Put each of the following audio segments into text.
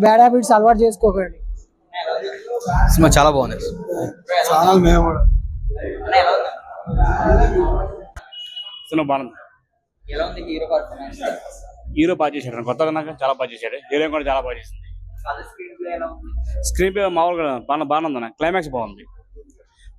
Bad habits అలవాటు చేసుకోకండి. Cinema చాలా బాగుంది. ఛానల్ మేము కూడా సినిమా బాగుంది. ఎలా ఉంది హీరో పర్ఫార్మెన్స్? హీరో బాగా చేశాడు, కొత్తగా నాకు చాలా బాగా చేశాడు. హీరోయిన్ కూడా చాలా బాగా చేసింది. స్క్రీన్ ప్లే ఎలా ఉంది? స్క్రీన్ ప్లే మామూలుగా బాగానే ఉంది. క్లైమాక్స్ బాగుంది.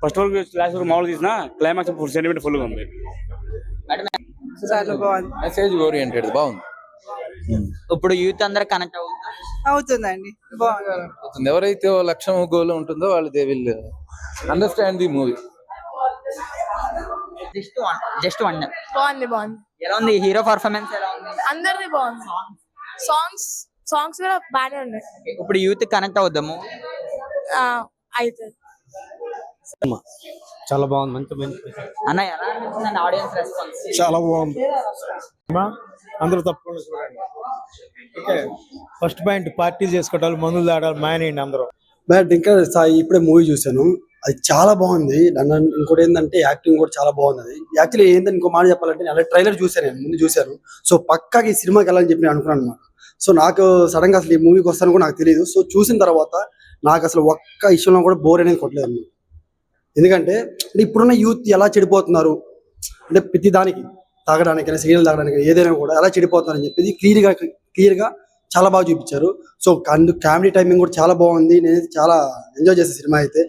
ఫస్ట్ వరకు లాస్ట్ వరకు మామూలు తీసిన క్లైమాక్స్ సెంటిమెంట్ ఫుల్గా ఉంది. మెసేజ్ ఓరియంటెడ్ బాగుంది. ఇప్పుడు యూత్ అందరూ కనెక్ట్ అవుతుందండి, బాగుంది. ఎవరైతే లక్ష్యం గోల్ ఉంటుందో వాళ్ళు they will understand the movie. Just one బాగుంది. ఎలా ఉంది హీరో పర్ఫార్మెన్స్? ఎలా ఉంది? అందరిది బాగుంది. సాంగ్స్ కూడా బాగానే ఉన్నాయి. ఇప్పుడు యూత్ కనెక్ట్ అవుద్దాము. అయితే చాలా బాగుంది. మంచి అన్న ఎలా అనిపిస్తుంది ఆడియన్స్ రెస్పాన్స్? చాలా బాగుంది. అందరూ తప్పకుండా చూడండి. ఓకే, ఫస్ట్ పాయింట్ పార్టీలు చేసుకోవటాలు, మందులు తాడాలి మానేయండి అందరూ. బట్ ఇంకా సాయి ఇప్పుడే మూవీ చూశాను, అది చాలా బాగుంది. ఇంకోటి ఏంటంటే యాక్టింగ్ కూడా చాలా బాగుంది. అది యాక్చువల్లీ ఏంటంటే ఇంకో మాట చెప్పాలంటే నేను ట్రైలర్ చూశాను, నేను ముందు చూశాను. సో పక్కాకి ఈ సినిమాకి వెళ్ళాలని చెప్పి నేను అనుకున్నాను అనమాట. సో నాకు సడన్ గా అసలు ఈ మూవీకి వస్తాను కూడా నాకు తెలియదు. సో చూసిన తర్వాత నాకు అసలు ఒక్క ఇష్యూలో కూడా బోర్ అనేది కొట్టలేదు అన్నమాట. ఎందుకంటే ఇప్పుడున్న యూత్ ఎలా చెడిపోతున్నారు అంటే ప్రతి దానికి తాగడానికి సిగరెట్లు తాగడానికి ఏదైనా కూడా ఎలా చెడిపోతున్నారు అని చెప్పేది క్లియర్గా చాలా బాగా చూపించారు. సో అండ్ కామెడీ టైమింగ్ కూడా చాలా బాగుంది. నేను చాలా ఎంజాయ్ చేసే సినిమా అయితే.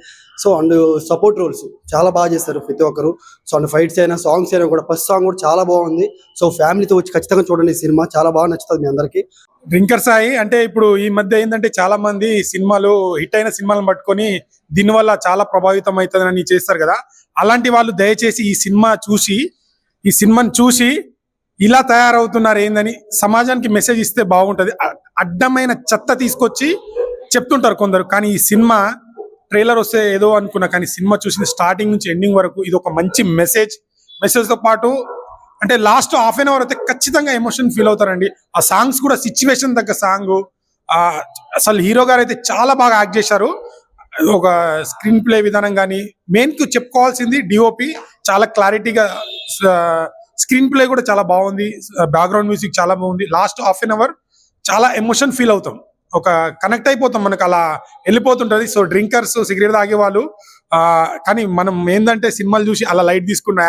సో అండ్ సపోర్ట్ రోల్స్ చాలా బాగా చేస్తారు ప్రతి ఒక్కరు. సో అండ్ ఫైట్స్ అయినా సాంగ్స్ అయినా కూడా ఫస్ట్ సాంగ్ కూడా చాలా బాగుంది. సో ఫ్యామిలీతో వచ్చి ఖచ్చితంగా చూడండి ఈ సినిమా, చాలా బాగా నచ్చుతుంది మీ అందరికీ. డ్రింకర్ సాయి అంటే ఇప్పుడు ఈ మధ్య ఏంటంటే చాలా మంది సినిమాలు హిట్ అయిన సినిమాలను పట్టుకొని దీనివల్ల చాలా ప్రభావితం అవుతుందని చేస్తారు కదా. అలాంటి వాళ్ళు దయచేసి ఈ సినిమాని చూసి ఇలా తయారవుతున్నారు ఏందని సమాజానికి మెసేజ్ ఇస్తే బాగుంటది. అడ్డమైన చెత్త తీసుకొచ్చి చెప్తుంటారు కొందరు, కానీ ఈ సినిమా ట్రైలర్ వస్తే ఏదో అనుకున్నా, కానీ సినిమా చూసిన స్టార్టింగ్ నుంచి ఎండింగ్ వరకు ఇది ఒక మంచి మెసేజ్ తో పాటు అంటే లాస్ట్ హాఫ్ అన్ అవర్ అయితే ఖచ్చితంగా ఎమోషన్ ఫీల్ అవుతారండి. ఆ సాంగ్స్ కూడా సిచ్యువేషన్ తగ్గ సాంగ్. అసలు హీరో గారు అయితే చాలా బాగా యాక్ట్ చేశారు. ఒక స్క్రీన్ ప్లే విధానం కానీ మెయిన్ కు చెప్పుకోవాల్సింది డిఓపి చాలా క్లారిటీగా, స్క్రీన్ ప్లే కూడా చాలా బాగుంది, బ్యాక్గ్రౌండ్ మ్యూజిక్ చాలా బాగుంది. లాస్ట్ హాఫ్ అన్ అవర్ చాలా ఎమోషన్ ఫీల్ అవుతాం, ఒక కనెక్ట్ అయిపోతాం, మనకు అలా వెళ్ళిపోతుంటది. సో డ్రింకర్స్ సిగరెట్ తాగే వాళ్ళు కానీ మనం ఏంటంటే సినిమాలు చూసి అలా లైట్ తీసుకున్నా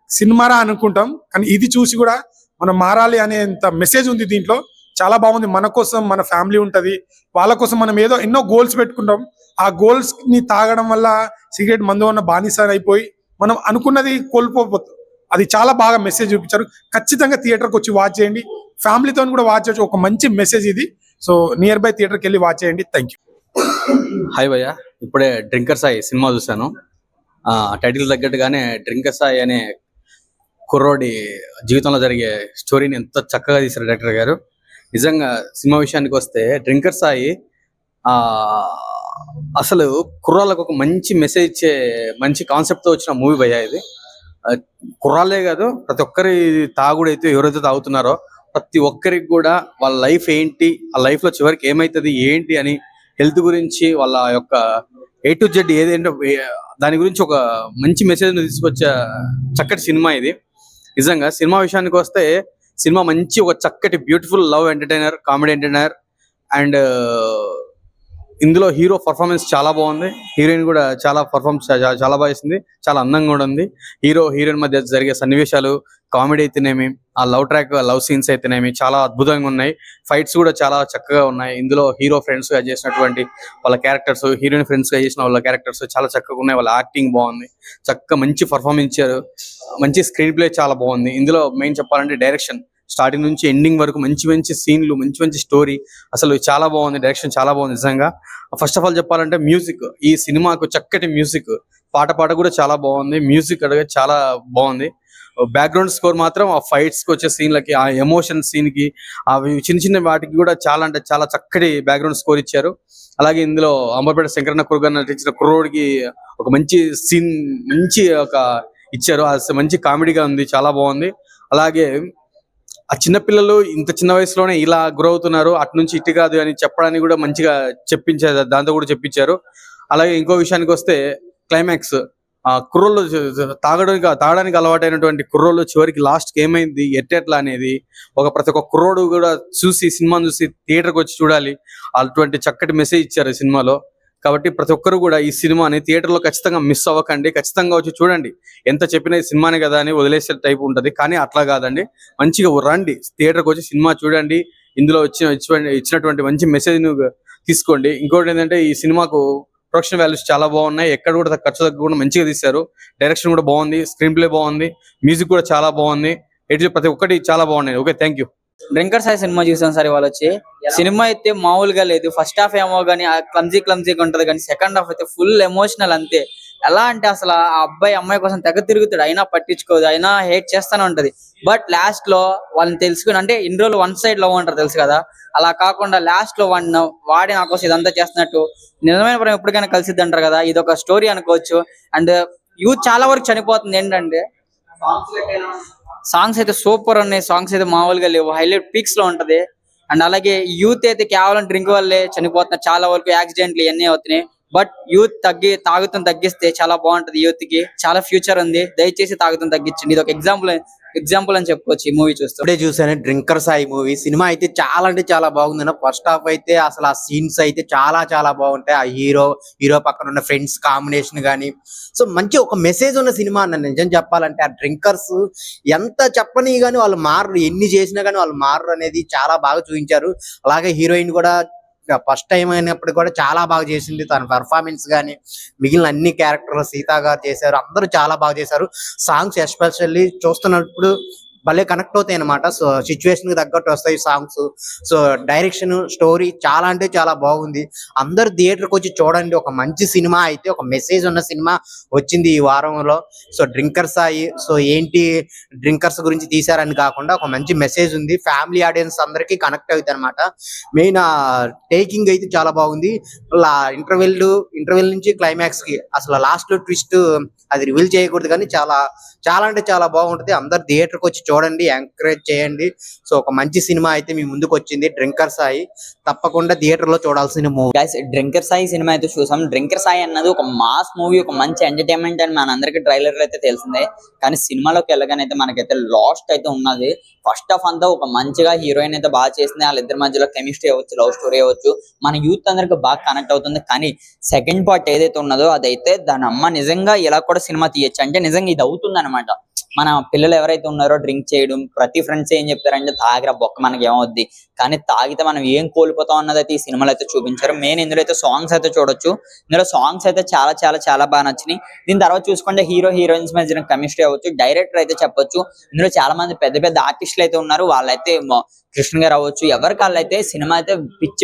సినిమారా అనుకుంటాం, కానీ ఇది చూసి కూడా మనం మారాలి అనేంత మెసేజ్ ఉంది దీంట్లో. చాలా బాగుంది. మన కోసం మన ఫ్యామిలీ ఉంటది, వాళ్ళ కోసం మనం ఏదో ఎన్నో గోల్స్ పెట్టుకుంటాం. ఆ గోల్స్ ని తాగడం వల్ల సిగరెట్ మందు ఉన్న బానిస అయిపోయి మనం అనుకున్నది కోల్పోతాం. అది చాలా బాగా మెసేజ్ చూపించారు. ఖచ్చితంగా థియేటర్కి వచ్చి వాచ్ చేయండి, ఫ్యామిలీతో కూడా వాచ్ చేయొచ్చు. ఒక మంచి మెసేజ్ ఇది. సో నియర్ బై థియేటర్కి వెళ్ళి వాచ్ చేయండి. Thank you. హాయ్ భయ్య, ఇప్పుడే డ్రింకర్ సాయి సినిమా చూశాను. టైటిల్ తగ్గట్టుగానే డ్రింకర్ సాయి అనే కుర్రోడి జీవితంలో జరిగే స్టోరీని ఎంత చక్కగా తీశారు డైరెక్టర్ గారు. నిజంగా సినిమా విషయానికి వస్తే డ్రింకర్ సాయి అసలు కుర్రాళ్ళకు ఒక మంచి మెసేజ్ ఇచ్చే మంచి కాన్సెప్ట్తో వచ్చిన మూవీ భయ్య ఇది. కుర్రాళ్ళే కాదు, ప్రతి ఒక్కరి తాగుడైతే ఎవరైతే తాగుతున్నారో ప్రతి ఒక్కరికి కూడా వాళ్ళ లైఫ్ ఏంటి, ఆ లైఫ్ లో చివరికి ఏమైతుంది ఏంటి అని, హెల్త్ గురించి వాళ్ళ యొక్క A to Z ఏదేంటో దాని గురించి ఒక మంచి మెసేజ్ తీసుకొచ్చే చక్కటి సినిమా ఇది. నిజంగా సినిమా విషయానికి వస్తే సినిమా మంచి ఒక చక్కటి beautiful love entertainer, comedy entertainer. And ఇందులో హీరో పర్ఫార్మెన్స్ చాలా బాగుంది, హీరోయిన్ కూడా చాలా చాలా బాగా చేసింది, చాలా అందంగా కూడా ఉంది. హీరో హీరోయిన్ మధ్య జరిగే సన్నివేశాలు, కామెడీ అయితేనేమి, ఆ లవ్ సీన్స్ అయితేనేమి చాలా అద్భుతంగా ఉన్నాయి. ఫైట్స్ కూడా చాలా చక్కగా ఉన్నాయి. ఇందులో హీరో ఫ్రెండ్స్ గా చేసినటువంటి వాళ్ళ క్యారెక్టర్స్, హీరోయిన్ ఫ్రెండ్స్ గా చేసిన వాళ్ళ క్యారెక్టర్స్ చాలా చక్కగా ఉన్నాయి. వాళ్ళ యాక్టింగ్ బాగుంది, చక్కగా మంచి పర్ఫార్మెన్స్ ఇచ్చారు. మంచి స్క్రీన్ ప్లే చాలా బాగుంది. ఇందులో మెయిన్ చెప్పాలంటే డైరెక్షన్, స్టార్టింగ్ నుంచి ఎండింగ్ వరకు మంచి మంచి సీన్లు, మంచి మంచి స్టోరీ, అసలు చాలా బాగుంది. డైరెక్షన్ చాలా బాగుంది నిజంగా. ఫస్ట్ ఆఫ్ ఆల్ చెప్పాలంటే మ్యూజిక్, ఈ సినిమాకు చక్కటి మ్యూజిక్, పాట కూడా చాలా బాగుంది. మ్యూజిక్ అడిగే చాలా బాగుంది. బ్యాక్గ్రౌండ్ స్కోర్ మాత్రం ఆ ఫైట్స్ కి వచ్చే సీన్లకి, ఆ ఎమోషన్ సీన్ కి, అవి చిన్న చిన్న వాటికి కూడా చాలా అంటే చాలా చక్కటి బ్యాక్గ్రౌండ్ స్కోర్ ఇచ్చారు. అలాగే ఇందులో అంబర్పేట శంకరన్న కుర్గా నటించిన కుర్రోడికి ఒక మంచి సీన్, మంచి ఒక ఇచ్చారు. మంచి కామెడీగా ఉంది, చాలా బాగుంది. అలాగే ఆ చిన్నపిల్లలు ఇంత చిన్న వయసులోనే ఇలా గ్రో అవుతున్నారు, అటు నుంచి ఇటు కాదు అని చెప్పడానికి కూడా మంచిగా చెప్పించారు, దాంతో కూడా చెప్పించారు. అలాగే ఇంకో విషయానికి వస్తే క్లైమాక్స్, కుర్రోళ్ళు తాగడానికి అలవాటైనటువంటి కుర్రోళ్ళు చివరికి లాస్ట్ కి ఏమైంది ఎట్టెట్లా అనేది ప్రతి ఒక్క కుర్రోడు కూడా సినిమాను చూసి థియేటర్కి వచ్చి చూడాలి. అటువంటి చక్కటి మెసేజ్ ఇచ్చారు ఈ సినిమాలో. కాబట్టి ప్రతి ఒక్కరు కూడా ఈ సినిమాని థియేటర్లో ఖచ్చితంగా మిస్ అవ్వకండి, ఖచ్చితంగా వచ్చి చూడండి. ఎంత చెప్పినా ఈ సినిమానే కదా అని వదిలేసే టైప్ ఉంటది, కానీ అట్లా కాదండి. మంచిగా రండి, థియేటర్కి వచ్చి సినిమా చూడండి. ఇందులో ఇచ్చినటువంటి మంచి మెసేజ్ తీసుకోండి. ఇంకోటి ఏంటంటే ఈ సినిమాకు ప్రొడక్షన్ వాల్యూస్ చాలా బాగున్నాయి. ఎక్కడ కూడా ఖర్చు తగ్గకుండా మంచిగా తీశారు. డైరెక్షన్ కూడా బాగుంది, స్క్రీన్ ప్లే బాగుంది, మ్యూజిక్ కూడా చాలా బాగుంది. ప్రతి ఒక్కటి చాలా బాగున్నాయి. Okay, thank you. Drinker Sai cinema చూసాం సార్ ఇవాళ వచ్చి. సినిమా అయితే మామూలుగా లేదు. ఫస్ట్ హాఫ్ ఏమో కానీ క్లమ్జీగా ఉంటది, కానీ సెకండ్ హాఫ్ అయితే ఫుల్ ఎమోషనల్ అంతే. ఎలా అంటే అసలు ఆ అమ్మాయి కోసం తెగ తిరుగుతాడు, అయినా పట్టించుకోదు, అయినా హేట్ చేస్తానే ఉంటది. బట్ లాస్ట్ లో వాళ్ళని తెలుసుకుని, అంటే ఇన్ని రోజులు వన్ సైడ్ లవ్ అంటారు తెలుసు కదా, అలా కాకుండా లాస్ట్ లో వాడి నా కోసం ఇదంతా చేస్తున్నట్టు నిజమైన ప్రేమ ఎప్పటికైనా కలిసిద్ది అంటారు కదా, ఇది ఒక స్టోరీ అనుకోవచ్చు. అండ్ యూత్ చాలా వరకు చనిపోతుంది. ఏంటంటే సాంగ్స్ అయితే సూపర్ ఉన్నాయి, సాంగ్స్ అయితే మామూలుగా లేవు, హైలైట్ పీక్స్ లో ఉంటది. అండ్ అలాగే యూత్ అయితే కేవలం డ్రింక్ వల్లే చనిపోతున్నారు, చాలా వరకు యాక్సిడెంట్లు ఇవన్నీ అవుతున్నాయి. బట్ యూత్ తాగుతం తగ్గిస్తే చాలా బాగుంటది. యూత్ కి చాలా ఫ్యూచర్ ఉంది, దయచేసి తాగుతం తగ్గించండి. ఇది ఒక ఎగ్జాంపుల్ అని చెప్పుకోవచ్చు ఈ మూవీ చూస్తే. ఇప్పుడే చూసాను డ్రింకర్ సాయి మూవీ. సినిమా అయితే చాలా అంటే చాలా బాగుంది. ఫస్ట్ హాఫ్ అయితే అసలు ఆ సీన్స్ అయితే చాలా చాలా బాగుంటాయి. ఆ హీరో పక్కన ఉన్న ఫ్రెండ్స్ కాంబినేషన్ గానీ, సో మంచి ఒక మెసేజ్ ఉన్న సినిమా అన్న. నిజం చెప్పాలంటే ఆ డ్రింకర్స్ ఎంత చెప్పని గానీ వాళ్ళు మారరు, ఎన్ని చేసినా గానీ వాళ్ళు మారరు అనేది చాలా బాగా చూపించారు. అలాగే హీరోయిన్ కూడా ఫస్ట్ టైం అయినప్పుడు కూడా చాలా బాగా చేసింది. తన పెర్ఫార్మెన్స్ గానీ మిగిలిన అన్ని క్యారెక్టర్లు సీతా గారు చేశారు, అందరూ చాలా బాగా చేశారు. సాంగ్స్ ఎస్పెషల్లీ చూస్తున్నప్పుడు భలే కనెక్ట్ అవుతాయి అనమాట. సో సిచ్యువేషన్ కి తగ్గట్టు వస్తాయి సాంగ్స్. సో డైరెక్షన్, స్టోరీ చాలా అంటే చాలా బాగుంది. అందరు థియేటర్కి వచ్చి చూడండి. ఒక మంచి సినిమా అయితే, ఒక మెసేజ్ ఉన్న సినిమా వచ్చింది ఈ వారంలో. సో డ్రింకర్ సాయి, సో ఏంటి డ్రింకర్స్ గురించి తీశారని కాకుండా ఒక మంచి మెసేజ్ ఉంది. ఫ్యామిలీ ఆడియన్స్ అందరికీ కనెక్ట్ అవుతుంది అనమాట. మెయిన్ టేకింగ్ అయితే చాలా బాగుంది. ఇంటర్వెల్ నుంచి క్లైమాక్స్ కి అసలు లాస్ట్ లో ట్విస్ట్ అది రివీల్ చేయకూడదు, కానీ చాలా చాలా అంటే చాలా బాగుంటది. అందరు థియేటర్కి వచ్చి చూడండి, ఎంకరేజ్ చేయండి. సో ఒక మంచి సినిమా అయితే మీ ముందుకు వచ్చింది డ్రింకర్ సాయి. తప్పకుండా థియేటర్ లో చూడాల్సిన movie. Guys, drinker Sai cinema అయితే చూసాం. డ్రింకర్ సాయి అన్నది ఒక మాస్ మూవీ, ఒక మంచి ఎంటర్టైన్మెంట్ అని మనందరికి ట్రైలర్ అయితే తెలిసిందే. కానీ సినిమాలోకి వెళ్ళగానైతే మనకైతే లాస్ట్ అయితే ఉన్నది. ఫస్ట్ హాఫ్ అంతా ఒక మంచిగా హీరోయిన్ అయితే బాగా చేసింది. వాళ్ళిద్దరి మధ్యలో కెమిస్ట్రీ అవ్వచ్చు, లవ్ స్టోరీ అవ్వచ్చు, మన యూత్ అందరికి బాగా కనెక్ట్ అవుతుంది. కానీ సెకండ్ పార్ట్ ఏదైతే ఉన్నదో అదైతే దాని అమ్మ నిజంగా ఇలా కూడా సినిమా తీయచ్చు అంటే నిజంగా ఇది అవుతుంది అనమాట. మన పిల్లలు ఎవరైతే ఉన్నారో డ్రింక్ చేయడం, ప్రతి ఫ్రెండ్స్ ఏం చెప్తారంటే తాగిరా బొక్క మనకి ఏమవుద్ది, కానీ తాగితే మనం ఏం కోల్పోతాం అన్నది అయితే ఈ సినిమాలో అయితే చూపించారు. మెయిన్ ఇందులో అయితే సాంగ్స్ అయితే చూడొచ్చు. ఇందులో సాంగ్స్ అయితే చాలా చాలా చాలా బాగా నచ్చినాయి. దీని తర్వాత చూసుకుంటే హీరోయిన్స్ మధ్య కెమిస్ట్రీ అవ్వచ్చు, డైరెక్టర్ అయితే చెప్పొచ్చు. ఇందులో చాలా మంది పెద్ద పెద్ద ఆర్టిస్టులు అయితే ఉన్నారు. వాళ్ళైతే కృష్ణ గారు అవ్వచ్చు, ఎవరికి వాళ్ళైతే సినిమా అయితే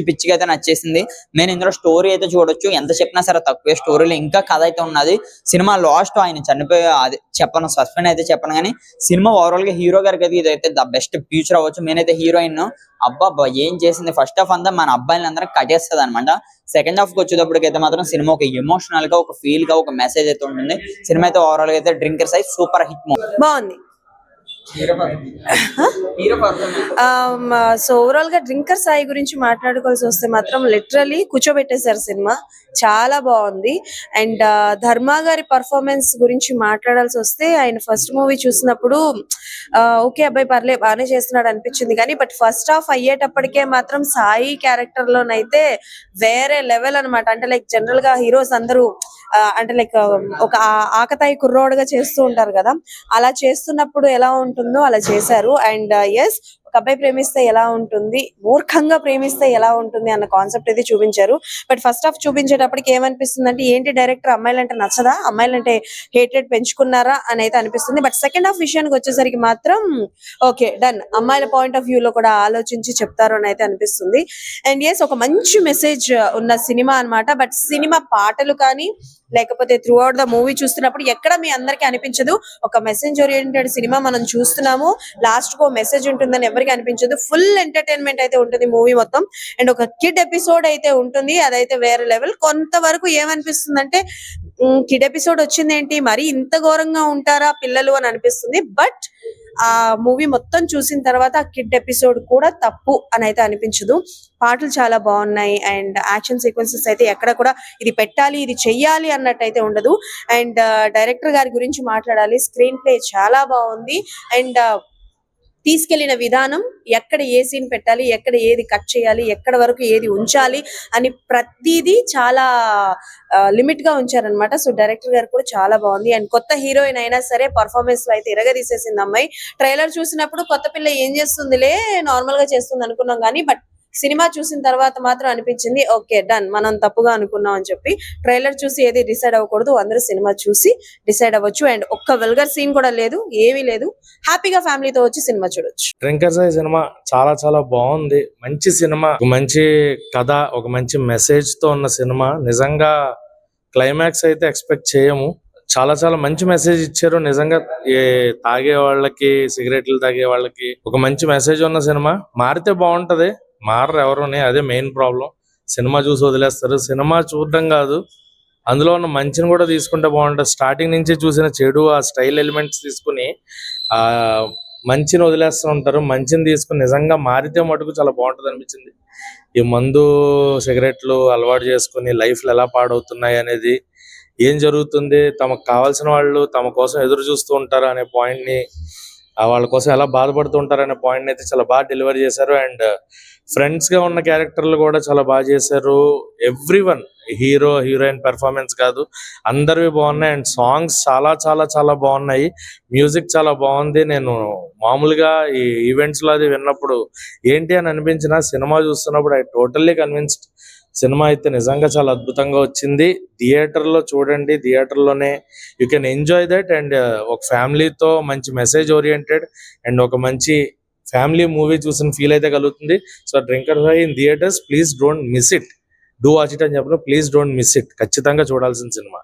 పిచ్చిగా అయితే నచ్చేసింది. నేను ఇందులో స్టోరీ అయితే చూడొచ్చు, ఎంత చెప్పినా సరే తక్కువే. స్టోరీలో ఇంకా కథ అయితే ఉన్నది. సినిమా లాస్ట్ ఆయన చనిపోయి అది చెప్పను, సస్పెండ్ అయితే చెప్పను, కానీ సినిమా ఓవరాల్ గా హీరో గారికి అయితే ఇదైతే ద బెస్ట్ ఫ్యూచర్ అవ్వచ్చు. నేనైతే హీరోయిన్ అబ్బా ఏం చేసింది, ఫస్ట్ హాఫ్ అంతా మన అబ్బాయిని అందరూ కట్టేస్తుంది అనమాట. సెకండ్ హాఫ్ కి వచ్చేటప్పటికైతే మాత్రం సినిమా ఒక ఎమోషనల్ గా, ఒక ఫీల్ గా, ఒక మెసేజ్ అయితే ఉంటుంది. సినిమా అయితే ఓవరాల్ గా అయితే drinker Sai super hit movie. బాగుంది. సో ఓవరాల్ గా డ్రింకర్ సాయి గురించి మాట్లాడుకోవాల్సి వస్తే మాత్రం లిటరలీ కూర్చోబెట్టేశారు సినిమా. చాలా బాగుంది. అండ్ ధర్మ గారి పర్ఫార్మెన్స్ గురించి మాట్లాడాల్సి వస్తే, ఆయన ఫస్ట్ మూవీ చూసినప్పుడు ఓకే అబ్బాయి పర్లే బాగానే చేస్తున్నాడు అనిపించింది, కానీ బట్ ఫస్ట్ హాఫ్ అయ్యేటప్పటికే మాత్రం సాయి క్యారెక్టర్ లోనైతే వేరే లెవెల్ అనమాట. అంటే లైక్ జనరల్ గా హీరోస్ అందరూ అంటే లైక్ ఒక ఆకతాయి కుర్రోడుగా చేస్తూ ఉంటారు కదా, అలా చేస్తున్నప్పుడు ఎలా ఉంటుందో అలా చేశారు. అండ్ ఎస్, ఒక అబ్బాయి ప్రేమిస్తే ఎలా ఉంటుంది, మూర్ఖంగా ప్రేమిస్తే ఎలా ఉంటుంది అన్న కాన్సెప్ట్ అయితే చూపించారు. బట్ ఫస్ట్ హాఫ్ చూపించేటప్పటికి ఏమనిపిస్తుంది అంటే, ఏంటి డైరెక్టర్ అమ్మాయిలంటే నచ్చదా, అమ్మాయిలంటే హేట్రేట్ పెంచుకున్నారా అని అయితే అనిపిస్తుంది. బట్ సెకండ్ హాఫ్ విషయానికి వచ్చేసరికి మాత్రం ఓకే డన్, అమ్మాయిల పాయింట్ ఆఫ్ వ్యూ లో కూడా ఆలోచించి చెప్తారు అని అయితే అనిపిస్తుంది. అండ్ ఎస్, ఒక మంచి మెసేజ్ ఉన్న సినిమా అన్నమాట. బట్ సినిమా పాటలు కానీ లేకపోతే త్రూ అవుట్ ద మూవీ చూస్తున్నప్పుడు ఎక్కడ మీ అందరికీ అనిపించదు ఒక మెసేజ్ ఓరియంటెడ్ సినిమా మనం చూస్తున్నాము, లాస్ట్ కు మెసేజ్ ఉంటుందని ఎవరికి అనిపించదు. ఫుల్ ఎంటర్టైన్మెంట్ అయితే ఉంటుంది మూవీ మొత్తం. అండ్ ఒక కిడ్ ఎపిసోడ్ అయితే ఉంటుంది, అదైతే వేరే లెవెల్. కొంతవరకు ఏమనిపిస్తుంది అంటే కిడ్ ఎపిసోడ్ వచ్చింది ఏంటి మరి ఇంత ఘోరంగా ఉంటారా పిల్లలు అని అనిపిస్తుంది. బట్ ఆ మూవీ మొత్తం చూసిన తర్వాత ఆ కిడ్ ఎపిసోడ్ కూడా తప్పు అని అయితే అనిపించదు. పాటలు చాలా బాగున్నాయి అండ్ యాక్షన్ సీక్వెన్సెస్ అయితే ఎక్కడ కూడా ఇది పెట్టాలి ఇది చెయ్యాలి అన్నట్టు అయితే ఉండదు. అండ్ డైరెక్టర్ గారి గురించి మాట్లాడాలి. స్క్రీన్ ప్లే చాలా బాగుంది అండ్ తీసుకెళ్లిన విధానం, ఎక్కడ ఏ సీన్ పెట్టాలి, ఎక్కడ ఏది కట్ చేయాలి, ఎక్కడ వరకు ఏది ఉంచాలి అని ప్రతిదీ చాలా లిమిట్ గా ఉంచారనమాట. సో డైరెక్టర్ గారు కూడా చాలా బాగుంది అండ్ కొత్త హీరోయిన్ అయినా సరే పర్ఫార్మెన్స్ లో అయితే ఇరగదీసేసింది అమ్మాయి. ట్రైలర్ చూసినప్పుడు కొత్త పిల్ల ఏం చేస్తుందిలే నార్మల్ గా చేస్తుంది అనుకున్నాం కానీ బట్ సినిమా చూసిన తర్వాత మాత్రం అనిపించింది ఓకే డన్, మనం తప్పుగా అనుకున్నాం అని చెప్పి. ట్రైలర్ చూసి ఏది డిసైడ్ అవ్వకూడదు, అందరూ సినిమా చూసి డిసైడ్ అవ్వచ్చు. అండ్ ఒక్క వెల్గర్ సీన్ కూడా లేదు, ఏమీ లేదు. హ్యాపీగా ఫ్యామిలీతో వచ్చి సినిమా చూడొచ్చు. డ్రింకర్ సాయి సినిమా చాలా చాలా బాగుంది. మంచి సినిమా, ఒక మంచి కథ, ఒక మంచి మెసేజ్ తో ఉన్న సినిమా. నిజంగా క్లైమాక్స్ అయితే ఎక్స్పెక్ట్ చేయము. చాలా చాలా మంచి మెసేజ్ ఇచ్చారు. నిజంగా తాగే వాళ్ళకి, సిగరెట్లు తాగే వాళ్ళకి ఒక మంచి మెసేజ్ ఉన్న సినిమా. మారితే బాగుంటది, మారరు ఎవరుని, అదే మెయిన్ ప్రాబ్లం. సినిమా చూసి వదిలేస్తారు. సినిమా చూడడం కాదు, అందులో ఉన్న మంచిని కూడా తీసుకుంటే బాగుంటుంది. స్టార్టింగ్ నుంచి చూసిన చెడు, ఆ స్టైల్ ఎలిమెంట్స్ తీసుకుని ఆ మంచిని వదిలేస్తూ ఉంటారు. మంచిని తీసుకుని నిజంగా మారితే మటుకు చాలా బాగుంటుంది అనిపించింది. ఈ మందు సిగరెట్లు అలవాటు చేసుకుని లైఫ్లు ఎలా పాడవుతున్నాయి అనేది, ఏం జరుగుతుంది, తమకు కావాల్సిన వాళ్ళు తమ కోసం ఎదురు చూస్తూ ఉంటారు అనే పాయింట్ ని, వాళ్ళ కోసం ఎలా బాధపడుతూ ఉంటారు అనే పాయింట్ అయితే చాలా బాగా డెలివరీ చేశారు. అండ్ ఫ్రెండ్స్ గా ఉన్న క్యారెక్టర్లు కూడా చాలా బాగా చేశారు. ఎవ్రీవన్, హీరో హీరోయిన్ పెర్ఫార్మెన్స్ కాదు, అందరివి బాగున్నాయి. అండ్ సాంగ్స్ చాలా చాలా చాలా బాగున్నాయి. మ్యూజిక్ చాలా బాగుంది. నేను మామూలుగా ఈ ఈవెంట్స్ లో అది విన్నప్పుడు ఏంటి అని అనిపించిన, సినిమా చూస్తున్నప్పుడు ఐ టోటల్లీ కన్విన్స్డ్. సినిమా అయితే నిజంగా చాలా అద్భుతంగా వచ్చింది. థియేటర్ లో చూడండి, థియేటర్ లోనే you can enjoy that. And ఒక ఫ్యామిలీతో మంచి మెసేజ్ ఓరియంటెడ్ అండ్ ఒక మంచి ఫ్యామిలీ మూవీ చూసిన ఫీల్ అయితే కలుగుతుంది. So drinker Sai in theatres, please don't miss it. Do watch it అని చెప్పను, ప్లీజ్ డోంట్ మిస్ ఇట్. ఖచ్చితంగా చూడాల్సిన సినిమా.